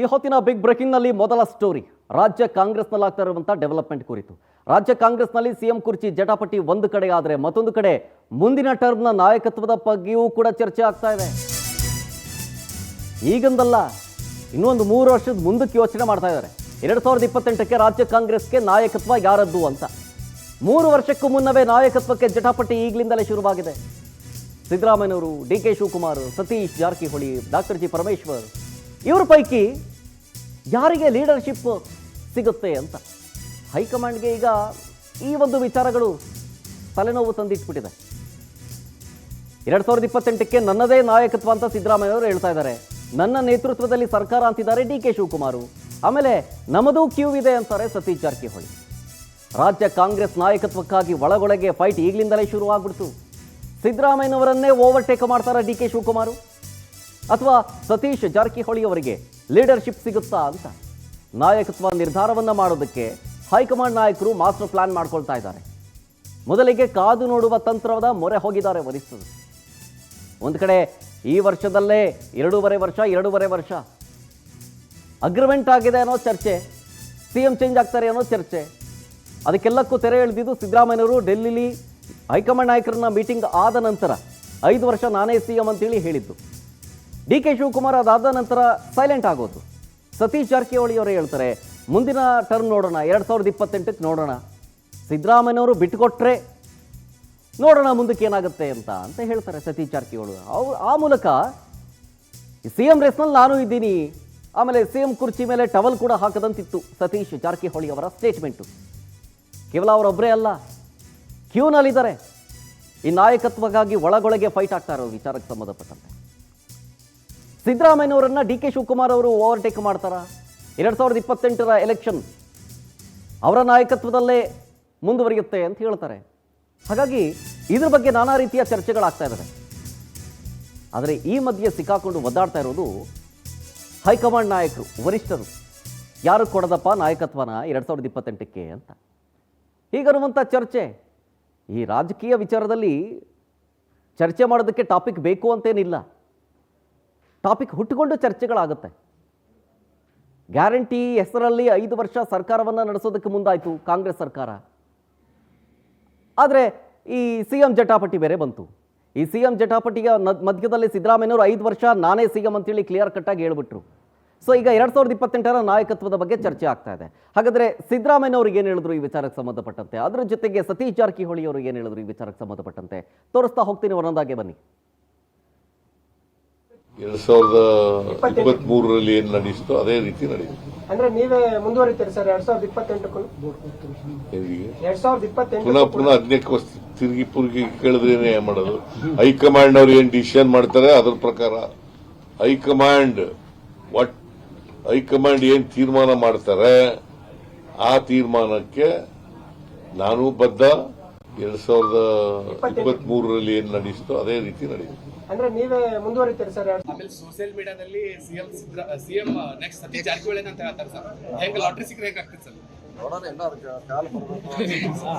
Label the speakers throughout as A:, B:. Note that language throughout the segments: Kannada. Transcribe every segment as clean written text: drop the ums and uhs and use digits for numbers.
A: ಈ ಹೊತ್ತಿನ ಬಿಗ್ ಬ್ರೇಕಿಂಗ್ ನಲ್ಲಿ ಮೊದಲ ಸ್ಟೋರಿ ರಾಜ್ಯ ಕಾಂಗ್ರೆಸ್ನಲ್ಲಿ ಆಗ್ತಾ ಇರುವಂತಹ ಡೆವಲಪ್ಮೆಂಟ್ ಕುರಿತು. ರಾಜ್ಯ ಕಾಂಗ್ರೆಸ್ನಲ್ಲಿ ಸಿಎಂ ಕುರ್ಚಿ ಜಟಾಪಟಿ ಒಂದು ಕಡೆ ಆದರೆ ಮತ್ತೊಂದು ಕಡೆ ಮುಂದಿನ ಟರ್ಮ್ನ ನಾಯಕತ್ವದ ಬಗ್ಗೆಯೂ ಕೂಡ ಚರ್ಚೆ ಆಗ್ತಾ ಇದೆ. ಈಗಂದಲ್ಲ, ಇನ್ನೊಂದು 3 ವರ್ಷದ ಮುಂದಕ್ಕೆ ಯೋಚನೆ ಮಾಡ್ತಾ ಇದ್ದಾರೆ. 2028ಕ್ಕೆ ರಾಜ್ಯ ಕಾಂಗ್ರೆಸ್ಗೆ ನಾಯಕತ್ವ ಯಾರದ್ದು ಅಂತ. 3 ವರ್ಷಕ್ಕೂ ಮುನ್ನವೇ ನಾಯಕತ್ವಕ್ಕೆ ಜಟಾಪಟಿ ಈಗಲಿಂದಲೇ ಶುರುವಾಗಿದೆ. ಸಿದ್ದರಾಮಯ್ಯನವರು, ಡಿ.ಕೆ. ಶಿವಕುಮಾರ್, ಸತೀಶ್ ಜಾರಕಿಹೊಳಿ, ಡಾಕ್ಟರ್ ಜಿ ಪರಮೇಶ್ವರ್, ಇವರ ಪೈಕಿ ಯಾರಿಗೆ ಲೀಡರ್ಶಿಪ್ ಸಿಗುತ್ತೆ ಅಂತ ಹೈಕಮಾಂಡ್ಗೆ ಈಗ ಈ ಒಂದು ವಿಚಾರಗಳು ತಲೆನೋವು ತಂದಿಟ್ಬಿಟ್ಟಿದೆ. 2028ಕ್ಕೆ ನನ್ನದೇ ನಾಯಕತ್ವ ಅಂತ ಸಿದ್ದರಾಮಯ್ಯವರು ಹೇಳ್ತಾ ಇದ್ದಾರೆ. ನನ್ನ ನೇತೃತ್ವದಲ್ಲಿ ಸರ್ಕಾರ ಅಂತಿದ್ದಾರೆ ಡಿ.ಕೆ. ಶಿವಕುಮಾರ್. ಆಮೇಲೆ ನಮ್ಮದೂ ಕ್ಯೂ ಇದೆ ಅಂತಾರೆ ಸತೀಶ್ ಜಾರಕಿಹೊಳಿ. ರಾಜ್ಯ ಕಾಂಗ್ರೆಸ್ ನಾಯಕತ್ವಕ್ಕಾಗಿ ಒಳಗೊಳಗೆ ಫೈಟ್ ಈಗಲಿಂದಲೇ ಶುರು ಆಗ್ಬಿಡ್ತು. ಸಿದ್ದರಾಮಯ್ಯನವರನ್ನೇ ಓವರ್ಟೇಕ್ ಮಾಡ್ತಾರೆ ಡಿ.ಕೆ. ಶಿವಕುಮಾರ್ ಅಥವಾ ಸತೀಶ್ ಜಾರಕಿಹೊಳಿ ಅವರಿಗೆ ಲೀಡರ್ಶಿಪ್ ಸಿಗುತ್ತಾ ಅಂತ ನಾಯಕತ್ವ ನಿರ್ಧಾರವನ್ನ ಮಾಡೋದಕ್ಕೆ ಹೈಕಮಾಂಡ್ ನಾಯಕರು ಮಾಸ್ಟರ್ ಪ್ಲಾನ್ ಮಾಡ್ಕೊಳ್ತಾ ಇದ್ದಾರೆ. ಮೊದಲಿಗೆ ಕಾದು ನೋಡುವ ತಂತ್ರದ ಮೊರೆ ಹೋಗಿದ್ದಾರೆ ವರಿಷ್ಠರು. ಒಂದು ಕಡೆ ಈ ವರ್ಷದಲ್ಲೇ 2.5 ವರ್ಷ ಅಗ್ರಿಮೆಂಟ್ ಆಗಿದೆ ಅನ್ನೋ ಚರ್ಚೆ, ಸಿಎಂ ಚೇಂಜ್ ಆಗ್ತಾರೆ ಅನ್ನೋ ಚರ್ಚೆ. ಅದಕ್ಕೆಲ್ಲಕ್ಕೂ ತೆರೆ ಎಳೆದಿದ್ದು ಸಿದ್ದರಾಮಯ್ಯನವರು ಡೆಲ್ಲಿಲಿ ಹೈಕಮಾಂಡ್ ನಾಯಕರನ್ನ ಮೀಟಿಂಗ್ ಆದ ನಂತರ 5 ವರ್ಷ ನಾನೇ ಸಿಎಂ ಅಂತೇಳಿ ಹೇಳಿದ್ದು. ಡಿ.ಕೆ. ಶಿವಕುಮಾರ್ ಅದಾದ ನಂತರ ಸೈಲೆಂಟ್ ಆಗೋದು. ಸತೀಶ್ ಜಾರಕಿಹೊಳಿ ಅವರೇ ಹೇಳ್ತಾರೆ ಮುಂದಿನ ಟರ್ಮ್ ನೋಡೋಣ, 2028ಕ್ಕೆ ನೋಡೋಣ, ಸಿದ್ದರಾಮಯ್ಯನವರು ಬಿಟ್ಟುಕೊಟ್ರೆ ನೋಡೋಣ ಮುಂದಕ್ಕೆ ಏನಾಗುತ್ತೆ ಅಂತ ಹೇಳ್ತಾರೆ ಸತೀಶ್ ಜಾರಕಿಹೊಳಿ. ಆ ಮೂಲಕ ಸಿಎಂ ರೇಸ್ನಲ್ಲಿ ನಾನು ಇದ್ದೀನಿ, ಆಮೇಲೆ ಸಿಎಂ ಕುರ್ಚಿ ಮೇಲೆ ಟವಲ್ ಕೂಡ ಹಾಕದಂತಿತ್ತು ಸತೀಶ್ ಜಾರಕಿಹೊಳಿ ಅವರ ಸ್ಟೇಟ್ಮೆಂಟು. ಕೇವಲ ಅವರೊಬ್ಬರೇ ಅಲ್ಲ, ಕ್ಯೂನಲ್ಲಿದ್ದಾರೆ. ಈ ನಾಯಕತ್ವಕ್ಕಾಗಿ ಒಳಗೊಳಗೆ ಫೈಟ್ ಆಗ್ತಾ ಇರೋ ವಿಚಾರಕ್ಕೆ ಸಂಬಂಧಪಟ್ಟಂತೆ ಸಿದ್ದರಾಮಯ್ಯನವರನ್ನ ಡಿ.ಕೆ. ಶಿವಕುಮಾರ್ ಅವರು ಓವರ್ಟೇಕ್ ಮಾಡ್ತಾರ. 2028ರ ಎಲೆಕ್ಷನ್ ಅವರ ನಾಯಕತ್ವದಲ್ಲೇ ಮುಂದುವರಿಯುತ್ತೆ ಅಂತ ಹೇಳ್ತಾರೆ. ಹಾಗಾಗಿ ಇದ್ರ ಬಗ್ಗೆ ನಾನಾ ರೀತಿಯ ಚರ್ಚೆಗಳಾಗ್ತಾ ಇದ್ದಾರೆ. ಆದರೆ ಈ ಮಧ್ಯೆ ಸಿಕ್ಕಾಕೊಂಡು ಒದ್ದಾಡ್ತಾ ಇರೋದು ಹೈಕಮಾಂಡ್ ನಾಯಕರು, ವರಿಷ್ಠರು. ಯಾರು ಕೊಡದಪ್ಪ ನಾಯಕತ್ವನ 2028ಕ್ಕೆ ಅಂತ ಹೀಗನ್ನುವಂಥ ಚರ್ಚೆ. ಈ ರಾಜಕೀಯ ವಿಚಾರದಲ್ಲಿ ಚರ್ಚೆ ಮಾಡೋದಕ್ಕೆ ಟಾಪಿಕ್ ಬೇಕು ಅಂತೇನಿಲ್ಲ. ಟಾಪಿಕ್ ಹುಟ್ಟುಕೊಂಡು ಚರ್ಚೆಗಳಾಗುತ್ತೆ. ಗ್ಯಾರಂಟಿ ಹೆಸರಲ್ಲಿ 5 ವರ್ಷ ಸರ್ಕಾರವನ್ನು ನಡೆಸೋದಕ್ಕೆ ಮುಂದಾಯಿತು ಕಾಂಗ್ರೆಸ್ ಸರ್ಕಾರ. ಆದರೆ ಈ ಸಿಎಂ ಜಟಾಪಟಿ ಬೇರೆ ಬಂತು. ಈ ಸಿಎಂ ಜಟಾಪಟಿಯ ಮಧ್ಯದಲ್ಲಿ ಸಿದ್ದರಾಮಯ್ಯನವರು 5 ವರ್ಷ ನಾನೇ ಸಿಎಂ ಅಂತೇಳಿ ಕ್ಲಿಯರ್ ಕಟ್ಟಾಗಿ ಹೇಳ್ಬಿಟ್ರು. ಸೊ ಈಗ 2028ರ ನಾಯಕತ್ವದ ಬಗ್ಗೆ ಚರ್ಚೆ ಆಗ್ತಾ ಇದೆ. ಹಾಗಾದರೆ ಸಿದ್ದರಾಮಯ್ಯನವ್ರಿಗೆ ಏನು ಹೇಳಿದ್ರು ಈ ವಿಚಾರಕ್ಕೆ ಸಂಬಂಧಪಟ್ಟಂತೆ, ಅದರ ಜೊತೆಗೆ ಸತೀಶ್ ಜಾರಕಿಹೊಳಿ ಅವರು ಏನು ಹೇಳಿದ್ರು ಈ ವಿಚಾರಕ್ಕೆ ಸಂಬಂಧಪಟ್ಟಂತೆ ತೋರಿಸ್ತಾ ಹೋಗ್ತೀನಿ, ಒಂದೊಂದಾಗೆ ಬನ್ನಿ.
B: 2023ರಲ್ಲಿ ಏನು ನಡೆಯಿತು ಅದೇ ರೀತಿ ನಡೆಯುತ್ತೆ.
C: ಅಂದ್ರೆ ನೀವೇ ಮುಂದುವರಿತೀರಿ ಸರ್ 2028ಕ್ಕೂ?
B: ಪುನಃ ಅದಕ್ಕೆ ತಿರುಗಿ ಪುರುಗಿ ಕೇಳಿದ್ರೇನೆ ಮಾಡೋದು. ಹೈಕಮಾಂಡ್ ಅವ್ರು ಏನ್ ಡಿಸಿಷನ್ ಮಾಡ್ತಾರೆ ಅದ್ರ ಪ್ರಕಾರ ಹೈಕಮಾಂಡ್ ಏನ್ ತೀರ್ಮಾನ ಮಾಡ್ತಾರೆ ಆ ತೀರ್ಮಾನಕ್ಕೆ ನಾನು ಬದ್ಧ. 2023ರಲ್ಲಿ ಏನ್ ನಡೆಯಿತು ಅದೇ ರೀತಿ ನಡೆಯುತ್ತೆ.
C: ಅಂದ್ರೆ ನೀವೇ ಮುಂದುವರಿತೀರಿ ಸರ್?
D: ಆಮೇಲೆ ಸೋಷಿಯಲ್ ಮೀಡಿಯಾದಲ್ಲಿ ಸಿಎಂ ನೆಕ್ಸ್ಟ್ ಸತೀಶ್ ಜಾರಕಿಹೊಳಿ ಅಂತ ಹೇಳ್ತಾರೆ ಸರ್. ಹೆಂಗ್ ಲಾಟ್ರಿ ಸಿಕ್ಕರೆ ಹೆಂಗ್ ಆಗ್ತದೆ ಸರ್?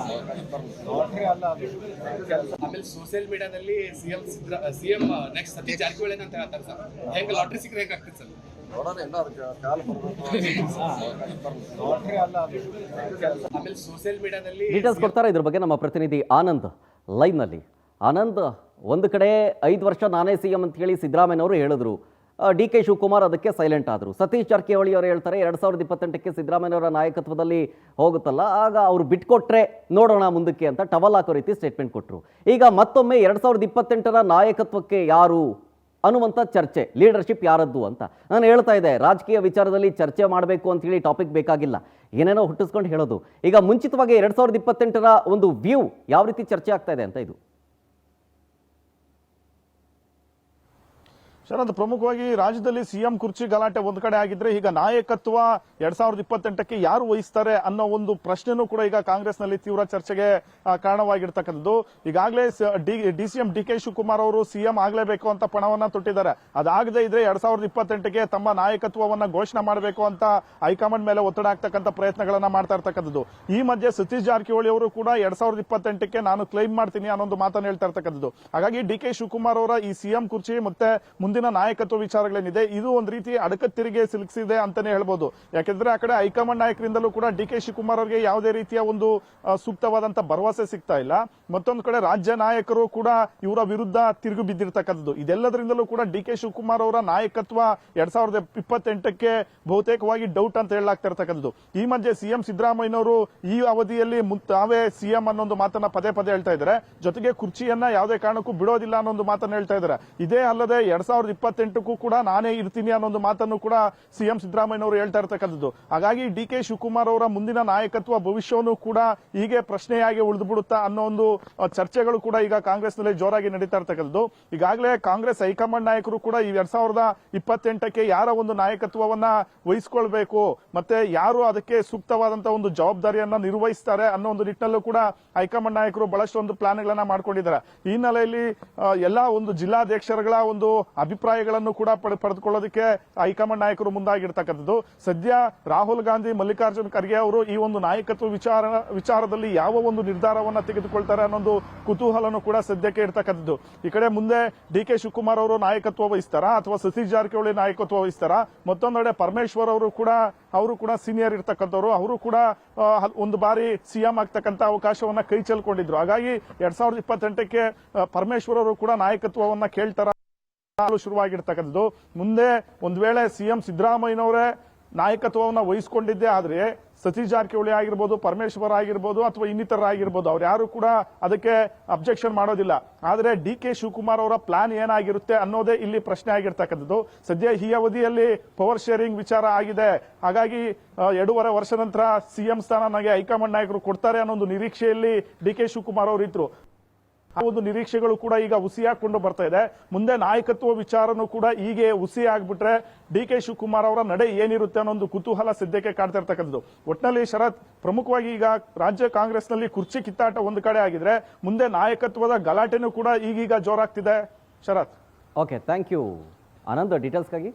D: ಆಮೇಲೆ ಸೋಷಿಯಲ್ ಮೀಡಿಯಾದಲ್ಲಿ ಸಿಎಂ ನೆಕ್ಸ್ಟ್ ಸತೀಶ್ ಜಾರಕಿಹೊಳಿ ಅಂತ ಹೇಳ್ತಾರೆ ಸರ್. ಹೆಂಗ್ ಲಾಟ್ರಿ ಸಿಕ್ಕರೆ ಹೆಂಗ್ ಆಗ್ತದೆ ಸರ್? ಆಮೇಲೆ ಸೋಷಿಯಲ್ ಮೀಡಿಯಾದಲ್ಲಿ
A: ಡೀಟೇಲ್ಸ್ ಕೊಡ್ತಾರೆ ಇದ್ರ ಬಗ್ಗೆ ನಮ್ಮ ಪ್ರತಿನಿಧಿ ಆನಂದ್ ಲೈವ್ನಲ್ಲಿ. ಆನಂದ್, ಒಂದು ಕಡೆ 5 ವರ್ಷ ನಾನೇ ಸಿಎಂ ಅಂತ ಹೇಳಿ ಸಿದ್ದರಾಮಯ್ಯನವರು ಹೇಳಿದ್ರು, ಡಿ.ಕೆ. ಶಿವಕುಮಾರ್ ಅದಕ್ಕೆ ಸೈಲೆಂಟ್ ಆದರು. ಸತೀಶ್ ಜಾರಕಿಹೊಳಿ ಅವರು ಹೇಳ್ತಾರೆ 2028ಕ್ಕೆ ಸಿದ್ದರಾಮಯ್ಯನವರ ನಾಯಕತ್ವದಲ್ಲಿ ಹೋಗುತ್ತಲ್ಲ, ಆಗ ಅವರು ಬಿಟ್ಕೊಟ್ರೆ ನೋಡೋಣ ಮುಂದಕ್ಕೆ ಅಂತ ಟವಲ್ ಹಾಕೋ ರೀತಿ ಸ್ಟೇಟ್ಮೆಂಟ್ ಕೊಟ್ಟರು. ಈಗ ಮತ್ತೊಮ್ಮೆ 2028ರ ನಾಯಕತ್ವಕ್ಕೆ ಯಾರು ಅನ್ನುವಂಥ ಚರ್ಚೆ, ಲೀಡರ್ಶಿಪ್ ಯಾರದ್ದು ಅಂತ ನಾನು ಹೇಳ್ತಾ ಇದ್ದೆ. ರಾಜಕೀಯ ವಿಚಾರದಲ್ಲಿ ಚರ್ಚೆ ಮಾಡಬೇಕು ಅಂತ ಹೇಳಿ ಟಾಪಿಕ್ ಬೇಕಾಗಿಲ್ಲ, ಏನೇನೋ ಹುಟ್ಟಿಸ್ಕೊಂಡು ಹೇಳೋದು. ಈಗ ಮುಂಚಿತವಾಗಿ 2028ರ ಒಂದು ವ್ಯೂ ಯಾವ ರೀತಿ ಚರ್ಚೆ ಆಗ್ತಾ ಇದೆ ಅಂತ ಇದು
E: ಸರ್, ಅದು ಪ್ರಮುಖವಾಗಿ ರಾಜ್ಯದಲ್ಲಿ ಸಿಎಂ ಕುರ್ಚಿ ಗಲಾಟೆ ಒಂದು ಕಡೆ ಆಗಿದ್ರೆ, ಈಗ ನಾಯಕತ್ವ 2028ಕ್ಕೆ ಯಾರು ವಹಿಸ್ತಾರೆ ಅನ್ನೋ ಒಂದು ಪ್ರಶ್ನೆನೂ ಕೂಡ ಈಗ ಕಾಂಗ್ರೆಸ್ನಲ್ಲಿ ತೀವ್ರ ಚರ್ಚೆಗೆ ಕಾರಣವಾಗಿರ್ತಕ್ಕಂಥದ್ದು. ಈಗಾಗಲೇ ಡಿಸಿಎಂ ಡಿ.ಕೆ. ಶಿವಕುಮಾರ್ ಅವರು ಸಿಎಂ ಆಗಲೇಬೇಕು ಅಂತ ಪಣವನ್ನ ತೊಟ್ಟಿದ್ದಾರೆ. ಅದಾಗದೇ ಇದ್ರೆ 2028ಕ್ಕೆ ತಮ್ಮ ನಾಯಕತ್ವವನ್ನ ಘೋಷಣೆ ಮಾಡಬೇಕು ಅಂತ ಹೈಕಮಾಂಡ್ ಮೇಲೆ ಒತ್ತಡ ಆಗ್ತಕ್ಕಂಥ ಪ್ರಯತ್ನಗಳನ್ನ ಮಾಡ್ತಾ ಇರ್ತಕ್ಕಂಥದ್ದು. ಈ ಮಧ್ಯೆ ಸತೀಶ್ ಜಾರಕಿಹೊಳಿ ಅವರು ಕೂಡ 2028ಕ್ಕೆ ನಾನು ಕ್ಲೈಮ್ ಮಾಡ್ತೀನಿ ಅನ್ನೋ ಒಂದು ಮಾತನ್ನು ಹೇಳ್ತಾ ಇರ್ತಕ್ಕಂಥದ್ದು. ಹಾಗಾಗಿ ಡಿ.ಕೆ. ಶಿವಕುಮಾರ್ ಅವರ ಈ ಸಿಎಂ ಕುರ್ಚಿ ಮತ್ತೆ ಮುಂದಿನ ಮುಂದಿನ ನಾಯಕತ್ವ ವಿಚಾರಗಳೇನಿದೆ ಇದು ಒಂದು ರೀತಿ ಅಡಕತ್ತಿರಿಗೆ ಸಿಲುಕಿಸಿದೆ ಅಂತಾನೆ ಹೇಳ್ಬೋದು. ಯಾಕೆಂದ್ರೆ ಆ ಕಡೆ ಹೈಕಮಾಂಡ್ ನಾಯಕರಿಂದಲೂ ಕೂಡ ಡಿ.ಕೆ. ಶಿವಕುಮಾರ್ ಅವರಿಗೆ ಯಾವುದೇ ರೀತಿಯ ಒಂದು ಸೂಕ್ತವಾದಂತ ಭರವಸೆ ಸಿಗ್ತಾ ಇಲ್ಲ. ಮತ್ತೊಂದು ಕಡೆ ರಾಜ್ಯ ನಾಯಕರು ಕೂಡ ಇವರ ವಿರುದ್ಧ ತಿರುಗಿ ಬಿದ್ದಿರ್ತಕ್ಕಂಥದ್ದು. ಇದೆಲ್ಲದರಿಂದಲೂ ಕೂಡ ಡಿ.ಕೆ. ಶಿವಕುಮಾರ್ ಅವರ ನಾಯಕತ್ವ 2028ಕ್ಕೆ ಬಹುತೇಕವಾಗಿ ಡೌಟ್ ಅಂತ ಹೇಳಲಾಗ್ತಿರ್ತಕ್ಕಂಥದ್ದು. ಈ ಮಧ್ಯೆ ಸಿಎಂ ಸಿದ್ದರಾಮಯ್ಯನವರು ಈ ಅವಧಿಯಲ್ಲಿ ತಾವೇ ಸಿಎಂ ಅನ್ನೊಂದು ಮಾತನ್ನ ಪದೇ ಪದೇ ಹೇಳ್ತಾ ಇದ್ದಾರೆ. ಜೊತೆಗೆ ಕುರ್ಚಿಯನ್ನ ಯಾವುದೇ ಕಾರಣಕ್ಕೂ ಬಿಡೋದಿಲ್ಲ ಅನ್ನೊಂದು ಮಾತನ್ನ ಹೇಳ್ತಾ ಇದ್ದಾರೆ. ಇದೇ ಅಲ್ಲದೆ 2028ಕ್ಕೂ ಕೂಡ ನಾನೇ ಇರ್ತೀನಿ ಅನ್ನೊಂದು ಮಾತನ್ನು ಕೂಡ ಸಿಎಂ ಸಿದ್ದರಾಮಯ್ಯನವರು ಹೇಳ್ತಾ ಇರ್ತಕ್ಕಂಥದ್ದು. ಹಾಗಾಗಿ ಡಿ.ಕೆ. ಶಿವಕುಮಾರ್ ಅವರ ಮುಂದಿನ ನಾಯಕತ್ವ ಭವಿಷ್ಯವನ್ನು ಕೂಡ ಹೀಗೆ ಪ್ರಶ್ನೆಯಾಗಿ ಉಳಿದು ಬಿಡುತ್ತಾ ಅನ್ನೋ ಒಂದು ಚರ್ಚೆಗಳು ಕೂಡ ಈಗ ಕಾಂಗ್ರೆಸ್ನಲ್ಲಿ ಜೋರಾಗಿ ನಡೀತಾ ಇರ್ತಕ್ಕಂಥದ್ದು. ಈಗಾಗಲೇ ಕಾಂಗ್ರೆಸ್ ಹೈಕಮಾಂಡ್ ನಾಯಕರು ಕೂಡ ಈ 2028ಕ್ಕೆ ಯಾರ ಒಂದು ನಾಯಕತ್ವವನ್ನ ವಹಿಸಿಕೊಳ್ಬೇಕು ಮತ್ತೆ ಯಾರು ಅದಕ್ಕೆ ಸೂಕ್ತವಾದಂತಹ ಒಂದು ಜವಾಬ್ದಾರಿಯನ್ನ ನಿರ್ವಹಿಸ್ತಾರೆ ಅನ್ನೋ ಒಂದು ನಿಟ್ಟಿನಲ್ಲೂ ಕೂಡ ಹೈಕಮಾಂಡ್ ನಾಯಕರು ಬಹಳಷ್ಟು ಒಂದು ಪ್ಲಾನ್ಗಳನ್ನ ಮಾಡ್ಕೊಂಡಿದ್ದಾರೆ. ಈ ಹಿನ್ನೆಲೆಯಲ್ಲಿ ಎಲ್ಲಾ ಒಂದು ಜಿಲ್ಲಾಧ್ಯಕ್ಷರುಗಳ ಒಂದು ಅಭಿಪ್ರಾಯಗಳನ್ನು ಕೂಡ ಪಡೆದುಕೊಳ್ಳೋದಕ್ಕೆ ಹೈಕಮಾಂಡ್ ನಾಯಕರು ಮುಂದಾಗಿರ್ತಕ್ಕಂಥದ್ದು. ಸದ್ಯ ರಾಹುಲ್ ಗಾಂಧಿ, ಮಲ್ಲಿಕಾರ್ಜುನ್ ಖರ್ಗೆ ಅವರು ಈ ಒಂದು ನಾಯಕತ್ವ ವಿಚಾರದಲ್ಲಿ ಯಾವ ಒಂದು ನಿರ್ಧಾರವನ್ನ ತೆಗೆದುಕೊಳ್ತಾರೆ ಅನ್ನೊಂದು ಕುತೂಹಲನು ಕೂಡ ಸದ್ಯಕ್ಕೆ ಇರ್ತಕ್ಕಂಥದ್ದು. ಈ ಕಡೆ ಮುಂದೆ ಡಿ.ಕೆ. ಶಿವಕುಮಾರ್ ಅವರು ನಾಯಕತ್ವ ವಹಿಸ್ತಾರಾ ಅಥವಾ ಸತೀಶ್ ಜಾರಕಿಹೊಳಿ ನಾಯಕತ್ವ ವಹಿಸ್ತಾರಾ? ಮತ್ತೊಂದೆಡೆ ಪರಮೇಶ್ವರ್ ಅವರು ಕೂಡ ಸೀನಿಯರ್ ಇರ್ತಕ್ಕಂಥವ್ರು. ಅವರು ಕೂಡ ಒಂದು ಬಾರಿ ಸಿಎಂ ಆಗ್ತಕ್ಕಂಥ ಅವಕಾಶವನ್ನ ಕೈ ಚೆಲ್ಕೊಂಡಿದ್ರು. ಹಾಗಾಗಿ 2028ಕ್ಕೆ ಪರಮೇಶ್ವರ್ ಅವರು ಕೂಡ ನಾಯಕತ್ವವನ್ನ ಕೇಳ್ತಾರ ಶುರುವಾಗಿರ್ತಕ್ಕಂಥದ್ದು. ಮುಂದೆ ಒಂದ್ ವೇಳೆ ಸಿಎಂ ಸಿದ್ದರಾಮಯ್ಯನವರೇ ನಾಯಕತ್ವವನ್ನ ವಹಿಸಿಕೊಂಡಿದ್ದೇ ಆದ್ರೆ ಸತೀಶ್ ಜಾರಕಿಹೊಳಿ ಆಗಿರ್ಬೋದು, ಪರಮೇಶ್ವರ್ ಆಗಿರ್ಬೋದು ಅಥವಾ ಇನ್ನಿತರ ಆಗಿರ್ಬೋದು, ಅವ್ರು ಯಾರು ಕೂಡ ಅದಕ್ಕೆ ಅಬ್ಜೆಕ್ಷನ್ ಮಾಡೋದಿಲ್ಲ. ಆದ್ರೆ ಡಿ.ಕೆ. ಶಿವಕುಮಾರ್ ಅವರ ಪ್ಲಾನ್ ಏನಾಗಿರುತ್ತೆ ಅನ್ನೋದೇ ಇಲ್ಲಿ ಪ್ರಶ್ನೆ ಆಗಿರ್ತಕ್ಕಂಥದ್ದು. ಸದ್ಯ ಈ ಅವಧಿಯಲ್ಲಿ ಪವರ್ ಶೇರಿಂಗ್ ವಿಚಾರ ಆಗಿದೆ. ಹಾಗಾಗಿ 2.5 ವರ್ಷ ನಂತರ ಸಿಎಂ ಸ್ಥಾನ ನನಗೆ ಹೈಕಮಾಂಡ್ ನಾಯಕರು ಕೊಡ್ತಾರೆ ಅನ್ನೋ ಒಂದು ನಿರೀಕ್ಷೆಯಲ್ಲಿ ಡಿ.ಕೆ. ಶಿವಕುಮಾರ್ ಅವರು ಇದ್ರು. ಆ ಒಂದು ನಿರೀಕ್ಷೆಗಳು ಕೂಡ ಈಗ ಹುಸಿಯಾಕೊಂಡು ಬರ್ತಾ ಇದೆ. ಮುಂದೆ ನಾಯಕತ್ವ ವಿಚಾರನೂ ಕೂಡ ಹೀಗೆ ಹುಸಿ ಆಗ್ಬಿಟ್ರೆ ಡಿ.ಕೆ. ಶಿವಕುಮಾರ್ ಅವರ ನಡೆ ಏನಿರುತ್ತೆ ಅನ್ನೋ ಒಂದು ಕುತೂಹಲ ಸದ್ಯಕ್ಕೆ ಕಾಡ್ತಾ ಇರ್ತಕ್ಕಂಥದ್ದು. ಒಟ್ಟಿನಲ್ಲಿ ಶರತ್, ಪ್ರಮುಖವಾಗಿ ಈಗ ರಾಜ್ಯ ಕಾಂಗ್ರೆಸ್ನಲ್ಲಿ ಕುರ್ಚಿ ಕಿತ್ತಾಟ ಒಂದು ಕಡೆ ಆಗಿದ್ರೆ ಮುಂದೆ ನಾಯಕತ್ವದ ಗಲಾಟೆನೂ ಕೂಡ ಈಗೀಗ ಜೋರಾಗ್ತಿದೆ. Sharath.
A: Okay, thank you Anand ಡೀಟೇಲ್ಸ್ಗಾಗಿ.